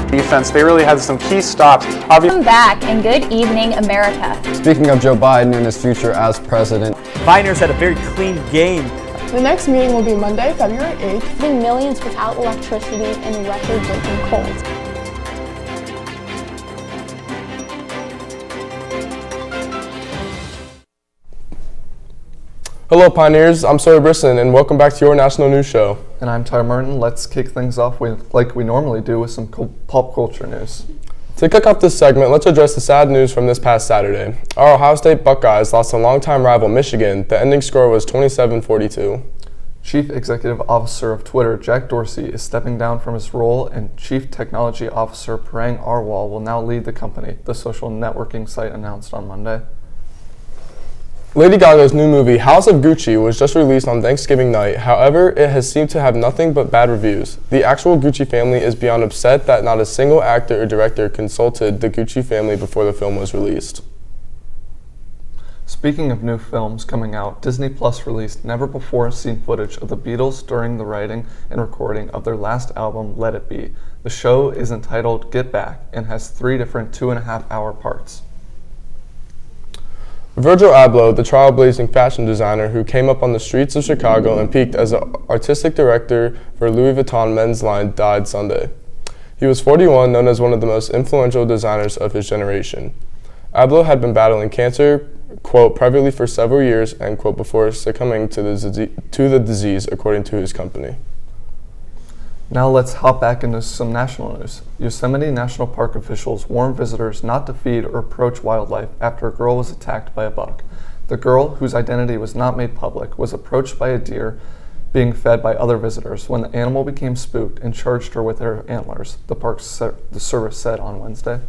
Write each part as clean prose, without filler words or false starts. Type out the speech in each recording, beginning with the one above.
Defense, they really had some key stops. Welcome back and good evening, America. Speaking of Joe Biden and his future as president, Pioneers had a very clean game. The next meeting will be Monday, February 8th. Leaving millions without electricity in record-breaking cold. Hello Pioneers, I'm Sawyer Brisson and welcome back to your National News Show. And I'm Ty Martin. Let's kick things off like we normally do with some pop culture news. To kick off this segment, let's address the sad news from this past Saturday. Our Ohio State Buckeyes lost to longtime rival Michigan. The ending score was 27-42. Chief Executive Officer of Twitter, Jack Dorsey, is stepping down from his role, and Chief Technology Officer Parang Arwal will now lead the company, the social networking site announced on Monday. Lady Gaga's new movie, House of Gucci, was just released on Thanksgiving night. However, it has seemed to have nothing but bad reviews. The actual Gucci family is beyond upset that not a single actor or director consulted the Gucci family before the film was released. Speaking of new films coming out, Disney Plus released never-before-seen footage of the Beatles during the writing and recording of their last album, Let It Be. The show is entitled Get Back and has 3 different 2.5-hour parts. Virgil Abloh, the trailblazing fashion designer who came up on the streets of Chicago and peaked as an artistic director for Louis Vuitton men's line, died Sunday. He was 41, known as one of the most influential designers of his generation. Abloh had been battling cancer, quote, privately for several years, end quote, before succumbing to the disease, according to his company. Now let's hop back into some national news. Yosemite National Park officials warn visitors not to feed or approach wildlife after a girl was attacked by a buck. The girl, whose identity was not made public, was approached by a deer being fed by other visitors when the animal became spooked and charged her with her antlers, the service said on Wednesday.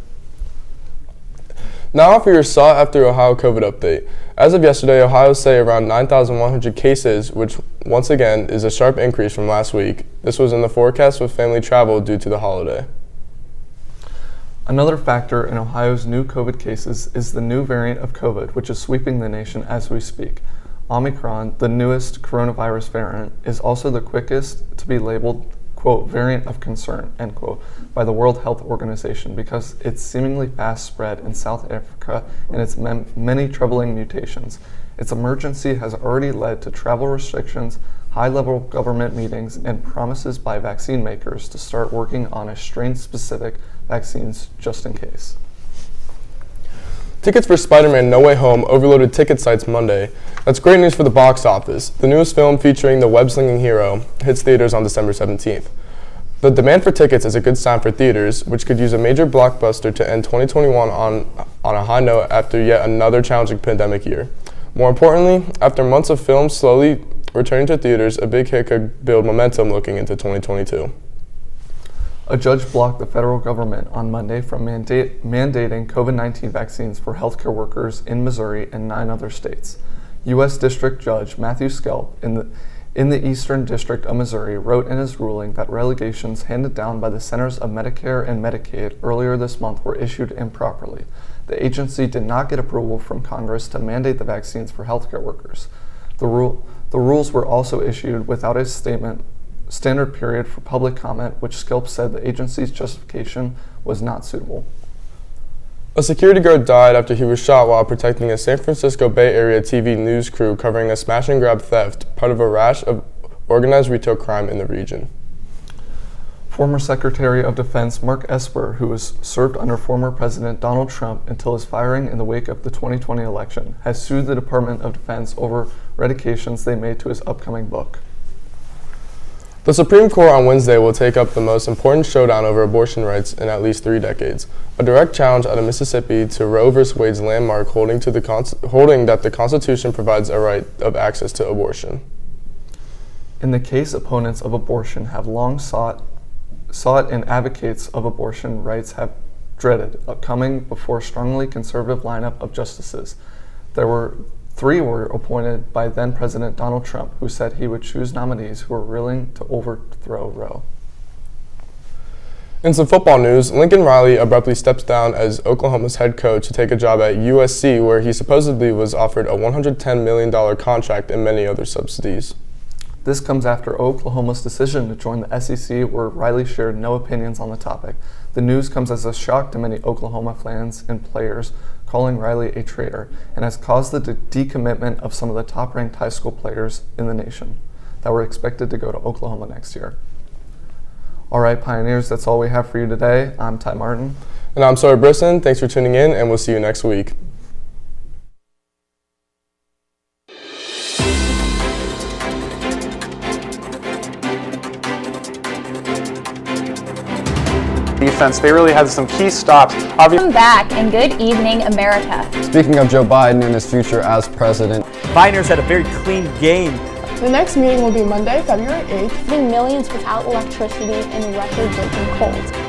Now for your sought-after Ohio COVID update. As of yesterday, Ohio say around 9,100 cases, which once again is a sharp increase from last week. This was in the forecast with family travel due to the holiday. Another factor in Ohio's new COVID cases is the new variant of COVID, which is sweeping the nation as we speak. Omicron, the newest coronavirus variant, is also the quickest to be labeled, quote, variant of concern, end quote, by the World Health Organization because its seemingly fast spread in South Africa and its many troubling mutations. Its emergency has already led to travel restrictions, high-level government meetings, and promises by vaccine makers to start working on a strain-specific vaccines just in case. Tickets for Spider-Man No Way Home overloaded ticket sites Monday. That's great news for the box office. The newest film featuring the web-slinging hero hits theaters on December 17th. The demand for tickets is a good sign for theaters, which could use a major blockbuster to end 2021 on a high note after yet another challenging pandemic year. More importantly, after months of films slowly returning to theaters, a big hit could build momentum looking into 2022. A judge blocked the federal government on Monday from mandating COVID-19 vaccines for healthcare workers in Missouri and 9 other states. U.S. District Judge Matthew Skelp in the Eastern District of Missouri wrote in his ruling that relegations handed down by the Centers of Medicare and Medicaid earlier this month were issued improperly. The agency did not get approval from Congress to mandate the vaccines for healthcare workers. The rules were also issued without a standard period for public comment, which Skelp said the agency's justification was not suitable. A security guard died after he was shot while protecting a San Francisco Bay Area TV news crew covering a smash-and-grab theft, part of a rash of organized retail crime in the region. Former Secretary of Defense Mark Esper, who was served under former President Donald Trump until his firing in the wake of the 2020 election, has sued the Department of Defense over dedications they made to his upcoming book. The Supreme Court on Wednesday will take up the most important showdown over abortion rights in at least 3 decades. A direct challenge out of Mississippi to Roe v. Wade's landmark holding that the Constitution provides a right of access to abortion. In the case, opponents of abortion have long sought and advocates of abortion rights have dreaded coming before a strongly conservative lineup of justices. 3 were appointed by then-President Donald Trump, who said he would choose nominees who were willing to overthrow Roe. In some football news, Lincoln Riley abruptly steps down as Oklahoma's head coach to take a job at USC, where he supposedly was offered a $110 million contract and many other subsidies. This comes after Oklahoma's decision to join the SEC, where Riley shared no opinions on the topic. The news comes as a shock to many Oklahoma fans and players, calling Riley a traitor, and has caused the decommitment of some of the top-ranked high school players in the nation that were expected to go to Oklahoma next year. All right, Pioneers, that's all we have for you today. I'm Ty Martin. And I'm Sawyer Brisson. Thanks for tuning in, and we'll see you next week. Defense, they really had some key stops. Welcome back and good evening, America. Speaking of Joe Biden and his future as president, Pioneers had a very clean game. The next meeting will be Monday, February 8th. Leaving millions without electricity in record-breaking cold.